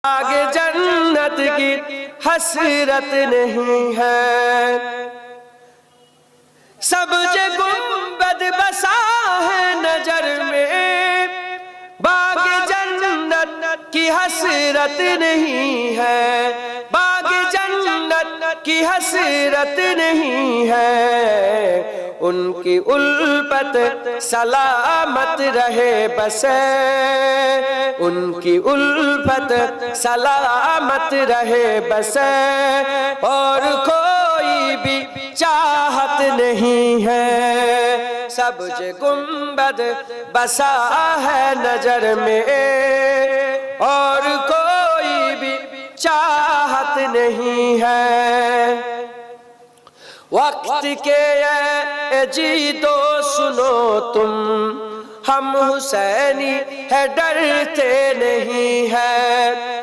آگے جنت کی حسرت نہیں ہے، سبز گنبد بسا ہے نظر میں، باغ جنت کی حسرت نہیں ہے، باغ جنت کی حسرت نہیں ہے، ان کی الفت سلامت رہے بس، ان کی الفت سلامت رہے بس، اور کوئی بھی چاہت نہیں ہے، سبز گنبد بسا ہے نظر میں، اور کوئی بھی چاہت نہیں ہے۔ وقت کے اے جیتو سنو تم، ہم حسینی ہے ڈرتے نہیں ہے،